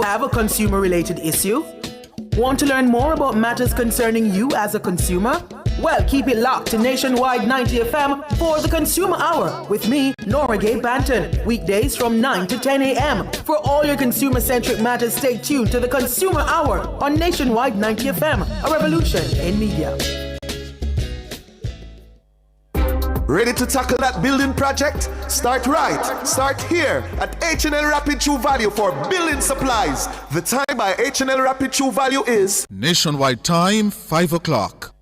have a consumer-related issue? Want to learn more about matters concerning you as a consumer? Well, keep it locked to Nationwide 90 FM for the Consumer Hour with me, Nora Gay Banton. Weekdays from 9 to 10 a.m. For all your consumer-centric matters, stay tuned to the Consumer Hour on Nationwide 90 FM, a revolution in media. Ready to tackle that building project? Start right. Start here at H&L Rapid True Value for building supplies. The time by H&L Rapid True Value is Nationwide time, 5 o'clock.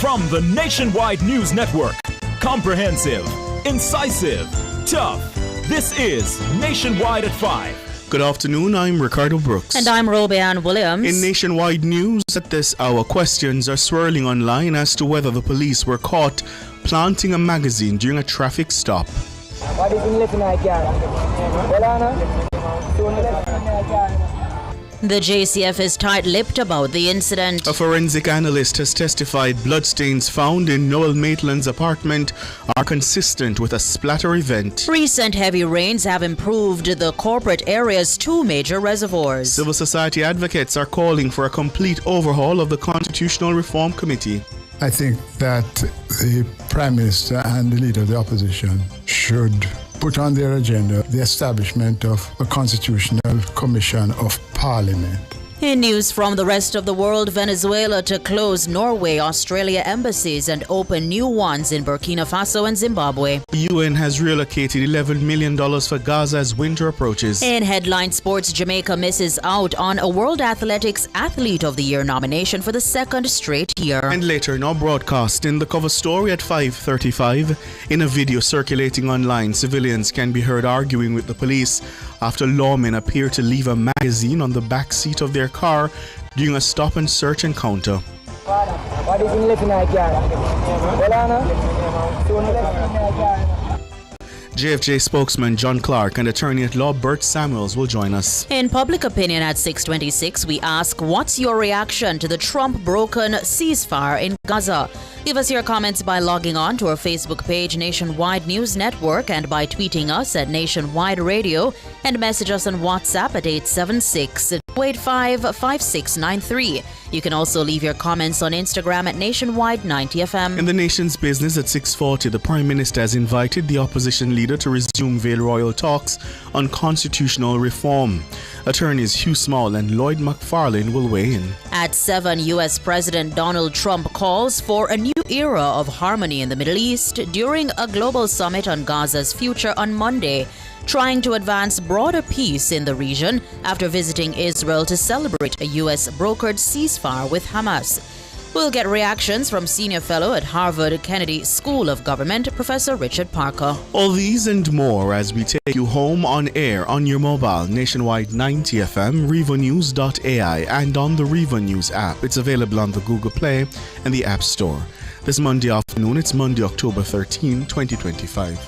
From the Nationwide News Network, comprehensive, incisive, tough. This is Nationwide at 5. Good afternoon, I'm Ricardo Brooks. And I'm Robian Williams. In Nationwide News at this hour, questions are swirling online as to whether the police were caught planting a magazine during a traffic stop. The JCF is tight-lipped about the incident. A forensic analyst has testified bloodstains found in Noel Maitland's apartment are consistent with a splatter event. Recent heavy rains have improved the corporate area's 2 major reservoirs. Civil society advocates are calling for a complete overhaul of the Constitutional Reform Committee. I think that the Prime Minister and the Leader of the Opposition should put on their agenda the establishment of a Constitutional Commission of Parliament. In news from the rest of the world, Venezuela to close Norway, Australia embassies and open new ones in Burkina Faso and Zimbabwe. The UN has relocated $11 million for Gaza as winter approaches. In headline sports, Jamaica misses out on a World Athletics Athlete of the Year nomination for the 2nd straight year. And later in our broadcast, in the cover story at 5:35, in a video circulating online, civilians can be heard arguing with the police after lawmen appear to leave a magazine on the back seat of their car during a stop and search encounter. JFJ spokesman John Clark and attorney at law Bert Samuels will join us. In Public Opinion at 6:26, we ask, what's your reaction to the Trump-broken ceasefire in Gaza? Give us your comments by logging on to our Facebook page, Nationwide News Network, and by tweeting us at Nationwide Radio, and message us on WhatsApp at 876-285-5693. You can also leave your comments on Instagram at Nationwide 90 FM. In the nation's business at 6:40, the Prime Minister has invited the opposition leader to resume Vale Royal talks on constitutional reform. Attorneys Hugh Small and Lloyd McFarlane will weigh in. At 7, U.S. President Donald Trump calls for a new era of harmony in the Middle East during a global summit on Gaza's future on Monday, trying to advance broader peace in the region after visiting Israel to celebrate a U.S.-brokered ceasefire with Hamas. We'll get reactions from senior fellow at Harvard Kennedy School of Government, Professor Richard Parker. All these and more as we take you home on air on your mobile, Nationwide 90 FM, RevoNews.ai, and on the Revo News app. It's available on the Google Play and the App Store. This Monday afternoon, it's Monday, October 13, 2025.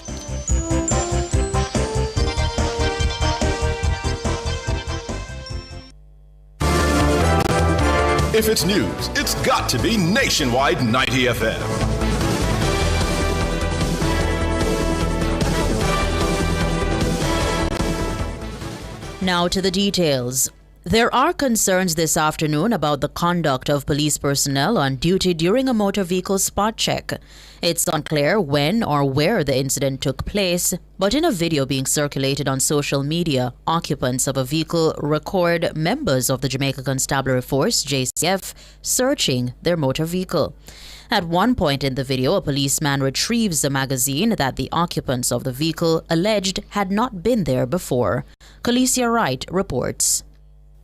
If it's news, it's got to be Nationwide 90 FM. Now to the details. There are concerns this afternoon about the conduct of police personnel on duty during a motor vehicle spot check. It's unclear when or where the incident took place, but in a video being circulated on social media, occupants of a vehicle record members of the Jamaica Constabulary Force, JCF, searching their motor vehicle. At one point in the video, a policeman retrieves a magazine that the occupants of the vehicle alleged had not been there before. Khalesia Wright reports.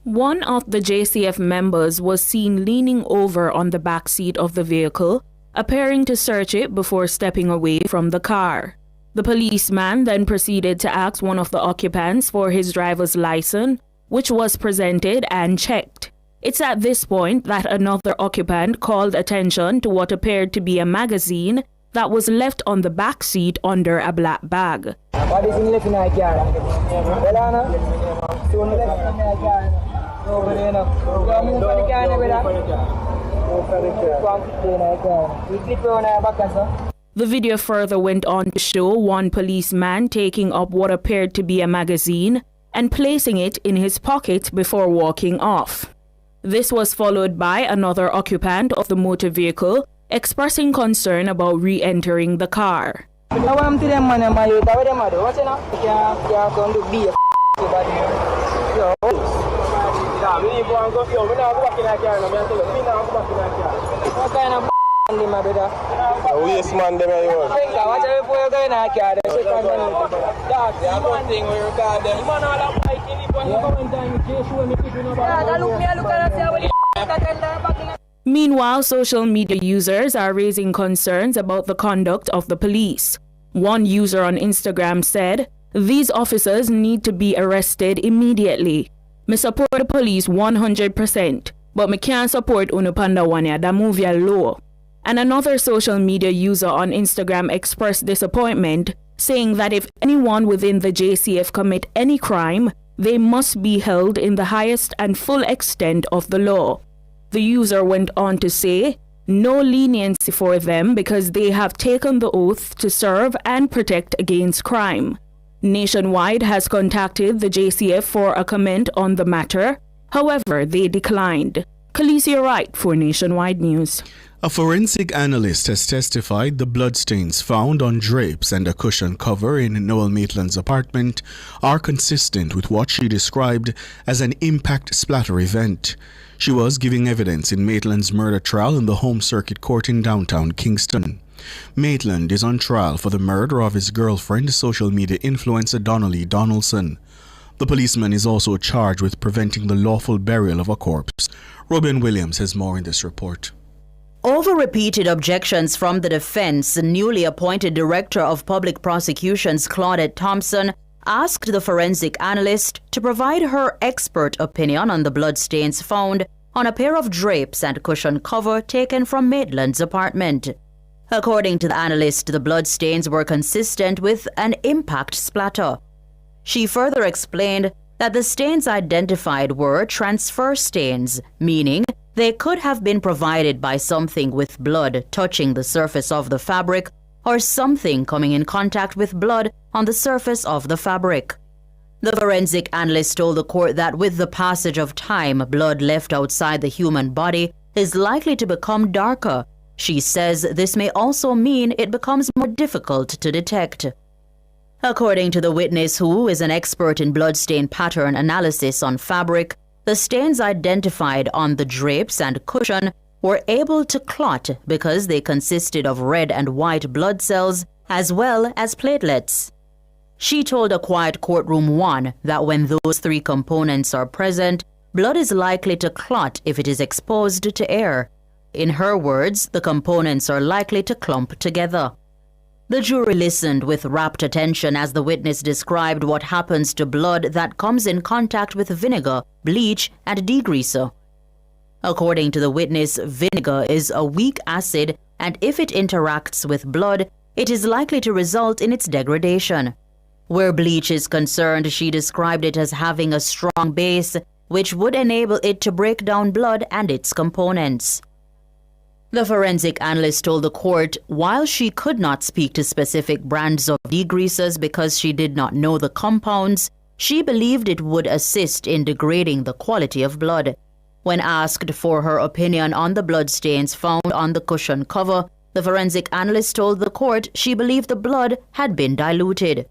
One of the JCF members was seen leaning over on the back seat of the vehicle, appearing to search it before stepping away from the car. The policeman then proceeded to ask one of the occupants for his driver's license, which was presented and checked. It's at this point that another occupant called attention to what appeared to be a magazine that was left on the back seat under a black bag. The video further went on to show one policeman taking up what appeared to be a magazine and placing it in his pocket before walking off. This was followed by another occupant of the motor vehicle expressing concern about re-entering the car. Meanwhile, social media users are raising concerns about the conduct of the police. One user on Instagram said, "These officers need to be arrested immediately. Me support the police 100%, but me can't support Unupanda Wanya that move ya low." And another social media user on Instagram expressed disappointment, saying that if anyone within the JCF commit any crime, they must be held in the highest and full extent of the law. The user went on to say, "No leniency for them because they have taken the oath to serve and protect against crime." Nationwide has contacted the JCF for a comment on the matter. However, they declined. Khaleesi Wright for Nationwide News. A forensic analyst has testified the bloodstains found on drapes and a cushion cover in Noel Maitland's apartment are consistent with what she described as an impact splatter event. She was giving evidence in Maitland's murder trial in the Home Circuit Court in downtown Kingston. Maitland is on trial for the murder of his girlfriend, social media influencer Donnelly Donaldson. The policeman is also charged with preventing the lawful burial of a corpse. Robin Williams has more in this report. Over repeated objections from the defense, newly appointed Director of Public Prosecutions Claudette Thompson asked the forensic analyst to provide her expert opinion on the bloodstains found on a pair of drapes and cushion cover taken from Maitland's apartment. According to the analyst, the bloodstains were consistent with an impact splatter. She further explained that the stains identified were transfer stains, meaning they could have been provided by something with blood touching the surface of the fabric or something coming in contact with blood on the surface of the fabric. The forensic analyst told the court that with the passage of time, blood left outside the human body is likely to become darker. She says this may also mean it becomes more difficult to detect. According to the witness, who is an expert in bloodstain pattern analysis on fabric, the stains identified on the drapes and cushion were able to clot because they consisted of red and white blood cells as well as platelets. She told A Quiet Courtroom 1 that when those three components are present, blood is likely to clot if it is exposed to air. In her words, the components are likely to clump together. The jury listened with rapt attention as the witness described what happens to blood that comes in contact with vinegar, bleach, and degreaser. According to the witness, vinegar is a weak acid, and if it interacts with blood, it is likely to result in its degradation. Where bleach is concerned, she described it as having a strong base, which would enable it to break down blood and its components. The forensic analyst told the court while she could not speak to specific brands of degreasers because she did not know the compounds, she believed it would assist in degrading the quality of blood. When asked for her opinion on the bloodstains found on the cushion cover, the forensic analyst told the court she believed the blood had been diluted.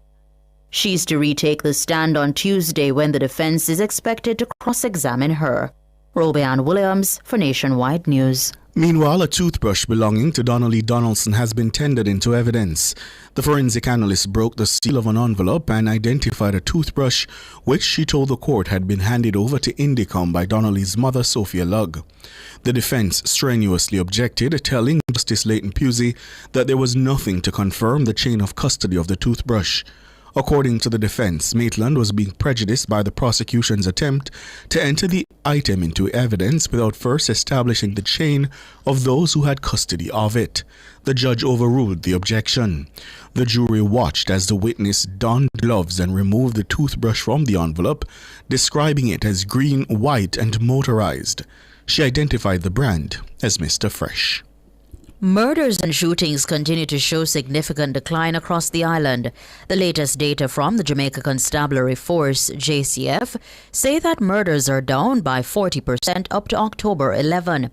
She's to retake the stand on Tuesday when the defense is expected to cross-examine her. Robianne Williams for Nationwide News. Meanwhile, a toothbrush belonging to Donnelly Donaldson has been tendered into evidence. The forensic analyst broke the seal of an envelope and identified a toothbrush, which she told the court had been handed over to Indicom by Donnelly's mother, Sophia Lugg. The defense strenuously objected, telling Justice Leighton Pusey that there was nothing to confirm the chain of custody of the toothbrush. According to the defense, Maitland was being prejudiced by the prosecution's attempt to enter the item into evidence without first establishing the chain of those who had custody of it. The judge overruled the objection. The jury watched as the witness donned gloves and removed the toothbrush from the envelope, describing it as green, white, and motorized. She identified the brand as Mr. Fresh. Murders and shootings continue to show significant decline across the island. The latest data from the Jamaica Constabulary Force, JCF, say that murders are down by 40% up to October 11.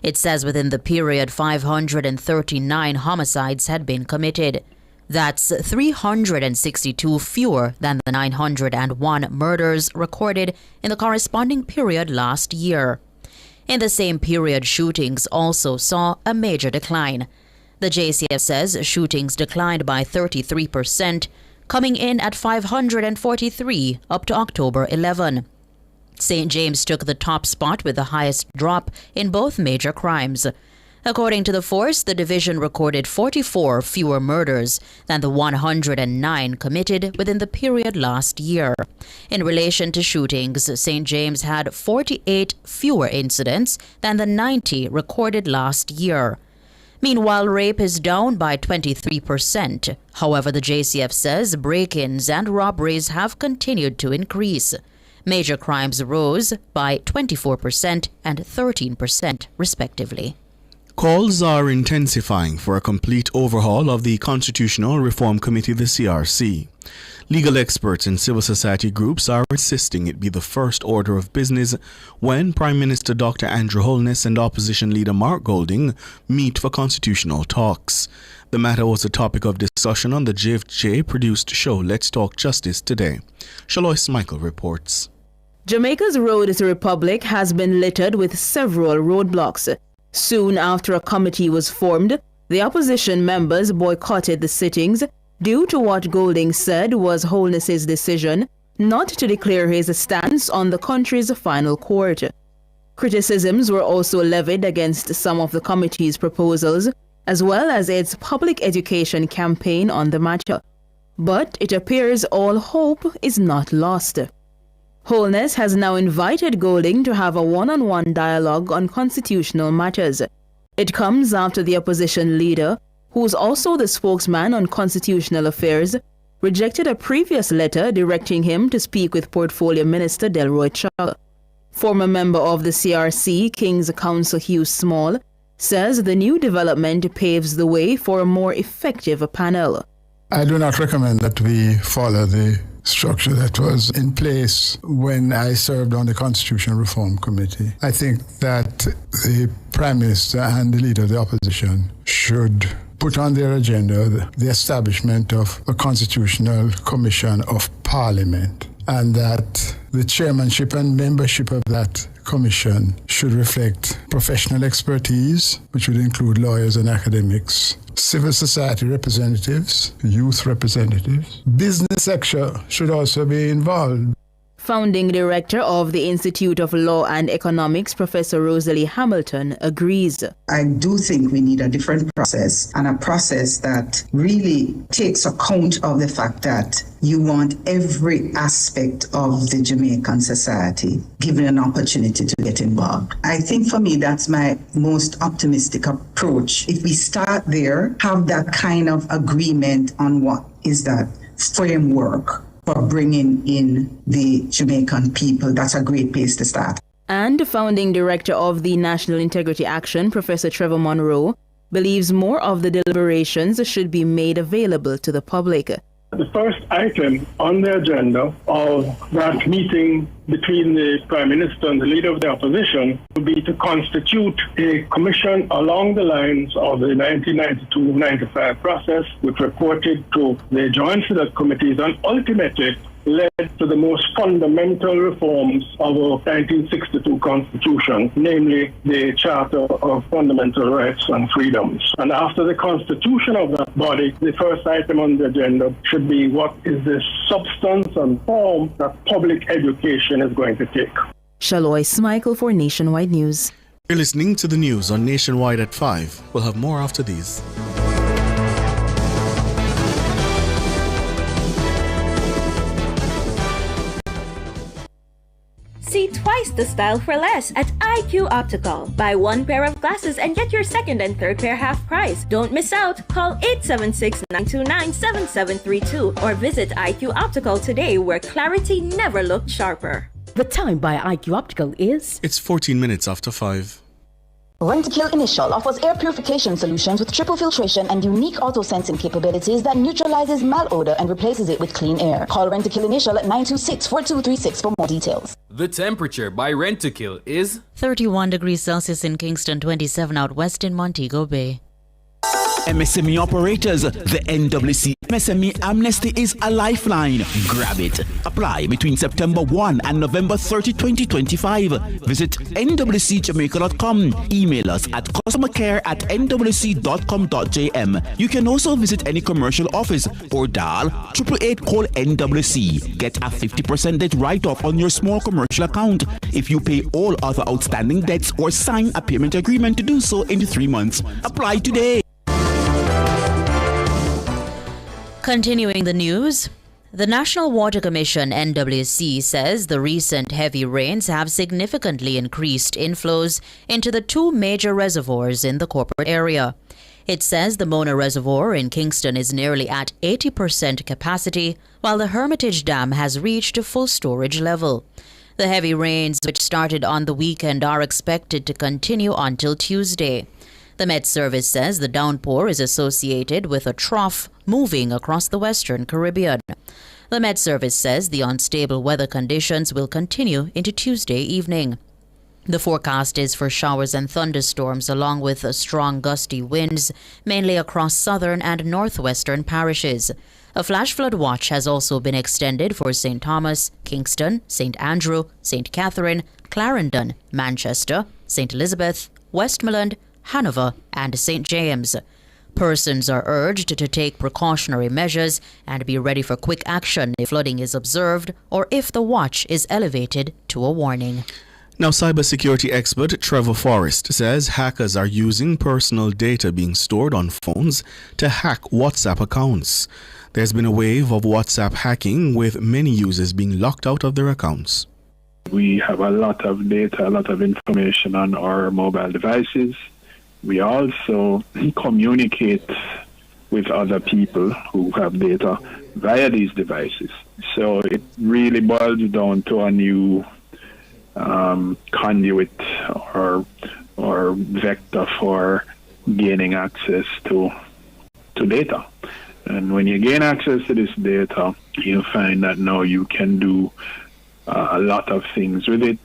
It says within the period 539 homicides had been committed. That's 362 fewer than the 901 murders recorded in the corresponding period last year. In the same period, shootings also saw a major decline. The JCF says shootings declined by 33%, coming in at 543 up to October 11. St. James took the top spot with the highest drop in both major crimes. According to the force, the division recorded 44 fewer murders than the 109 committed within the period last year. In relation to shootings, St. James had 48 fewer incidents than the 90 recorded last year. Meanwhile, rape is down by 23%. However, the JCF says break-ins and robberies have continued to increase. Major crimes rose by 24% and 13%, respectively. Calls are intensifying for a complete overhaul of the Constitutional Reform Committee, the CRC. Legal experts and civil society groups are insisting it be the first order of business when Prime Minister Dr. Andrew Holness and Opposition Leader Mark Golding meet for constitutional talks. The matter was a topic of discussion on the JFJ-produced show Let's Talk Justice today. Shalois Michael reports. Jamaica's road to Republic has been littered with several roadblocks. Soon after a committee was formed, the opposition members boycotted the sittings due to what Golding said was Holness's decision not to declare his stance on the country's final court. Criticisms were also levied against some of the committee's proposals, as well as its public education campaign on the matter. But it appears all hope is not lost. Holness has now invited Golding to have a one-on-one dialogue on constitutional matters. It comes after the opposition leader, who is also the spokesman on constitutional affairs, rejected a previous letter directing him to speak with Portfolio Minister Delroy Chal. Former member of the CRC, King's Counsel Hugh Small, says the new development paves the way for a more effective panel. I do not recommend that we follow the structure that was in place when I served on the Constitutional Reform Committee. I think that the Prime Minister and the Leader of the Opposition should put on their agenda the establishment of a Constitutional Commission of Parliament, and that the chairmanship and membership of that commission should reflect professional expertise, which would include lawyers and academics, civil society representatives, youth representatives. Business sector should also be involved. Founding director of the Institute of Law and Economics, Professor Rosalie Hamilton, agrees. I do think we need a different process, and a process that really takes account of the fact that you want every aspect of the Jamaican society given an opportunity to get involved. I think for me, that's my most optimistic approach. If we start there, have that kind of agreement on what is that framework for bringing in the Jamaican people, that's a great place to start. And founding director of the National Integrity Action, Professor Trevor Monroe, believes more of the deliberations should be made available to the public. The first item on the agenda of that meeting between the Prime Minister and the Leader of the Opposition would be to constitute a commission along the lines of the 1992-95 process, which reported to the Joint Select Committees and ultimately led to the most fundamental reforms of our 1962 Constitution, namely the Charter of Fundamental Rights and Freedoms. And after the constitution of that body, the first item on the agenda should be what is the substance and form that public education is going to take. Shalois Michael for Nationwide News. You're listening to the news on Nationwide at 5. We'll have more after these. See twice the style for less at IQ Optical. Buy one pair of glasses and get your second and third pair half price. Don't miss out. Call 876-929-7732 or visit IQ Optical today, where clarity never looked sharper. The time by IQ Optical is... It's 14 minutes after 5. Rentokil Initial offers air purification solutions with triple filtration and unique auto-sensing capabilities that neutralizes malodor and replaces it with clean air. Call Rentokil Initial at 926-4236 for more details. The temperature by Rentokil is 31 degrees Celsius in Kingston, 27 out west in Montego Bay. MSME operators, the NWC MSME Amnesty is a lifeline. Grab it. Apply between September 1 and November 30, 2025. Visit nwcjamaica.com. Email us at customercare@nwc.com.jm. You can also visit any commercial office or dial 888-NWC. Get a 50% debt write-off on your small commercial account if you pay all other outstanding debts or sign a payment agreement to do so in 3 months. Apply today. Continuing the news, the National Water Commission (NWC) says the recent heavy rains have significantly increased inflows into the 2 major reservoirs in the corporate area. It says the Mona Reservoir in Kingston is nearly at 80% capacity, while the Hermitage Dam has reached a full storage level. The heavy rains, which started on the weekend, are expected to continue until Tuesday. The Met Service says the downpour is associated with a trough moving across the Western Caribbean. The Met Service says the unstable weather conditions will continue into Tuesday evening. The forecast is for showers and thunderstorms along with strong gusty winds, mainly across southern and northwestern parishes. A flash flood watch has also been extended for St. Thomas, Kingston, St. Andrew, St. Catherine, Clarendon, Manchester, St. Elizabeth, Westmoreland, Hanover and St. James. Persons are urged to take precautionary measures and be ready for quick action if flooding is observed or if the watch is elevated to a warning. Now, cybersecurity expert Trevor Forrest says hackers are using personal data being stored on phones to hack WhatsApp accounts. There's been a wave of WhatsApp hacking with many users being locked out of their accounts. We have a lot of data, a lot of information on our mobile devices. We also communicate with other people who have data via these devices. So it really boils down to a new conduit or vector for gaining access to data. And when you gain access to this data, you find that now you can do a lot of things with it.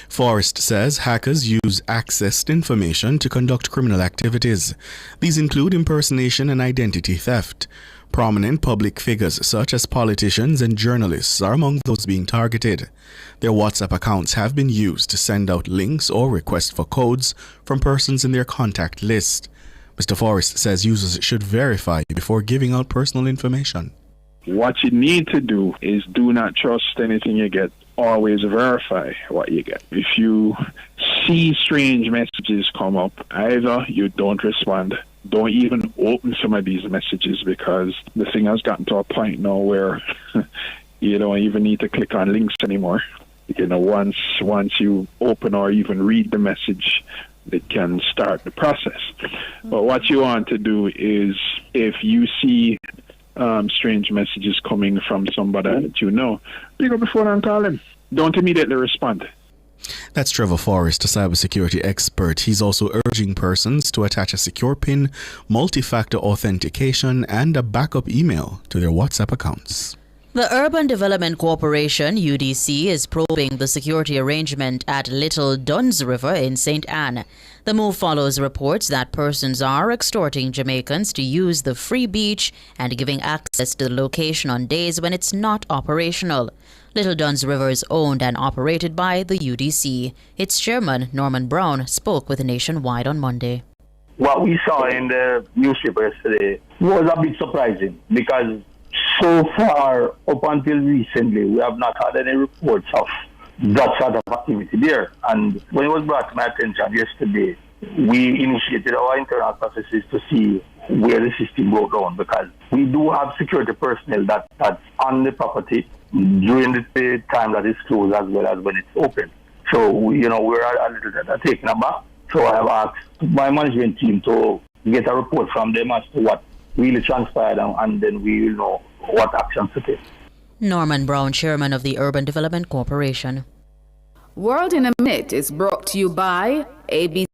Forrest says hackers use accessed information to conduct criminal activities. These include impersonation and identity theft. Prominent public figures such as politicians and journalists are among those being targeted. Their WhatsApp accounts have been used to send out links or request for codes from persons in their contact list. Mr. Forrest says users should verify before giving out personal information. What you need to do is do not trust anything you get. Always verify what you get. If you see strange messages come up, either you don't respond, don't even open some of these messages, because the thing has gotten to a point now where you don't even need to click on links anymore. You know, once you open or even read the message, it can start the process. But what you want to do is, if you see strange messages coming from somebody that you know, pick up the phone and call him. Don't immediately respond. That's Trevor Forrest, a cybersecurity expert. He's also urging persons to attach a secure PIN, multi-factor authentication, and a backup email to their WhatsApp accounts. The Urban Development Corporation, UDC, is probing the security arrangement at Little Duns River in St. Anne. The move follows reports that persons are extorting Jamaicans to use the free beach and giving access to the location on days when it's not operational. Little Duns River is owned and operated by the UDC. Its chairman, Norman Brown, spoke with Nationwide on Monday. What we saw in the newspaper yesterday was a bit surprising, because so far, up until recently, we have not had any reports of that sort of activity there. And when it was brought to my attention yesterday, we initiated our internal processes to see where the system broke down, because we do have security personnel that's on the property during the time that it's closed as well as when it's open. So, we're a little taken aback. So I have asked my management team to get a report from them as to what really transpired, and then we will know what actions to take. Norman Brown, chairman of the Urban Development Corporation. World in a Minute is brought to you by ABC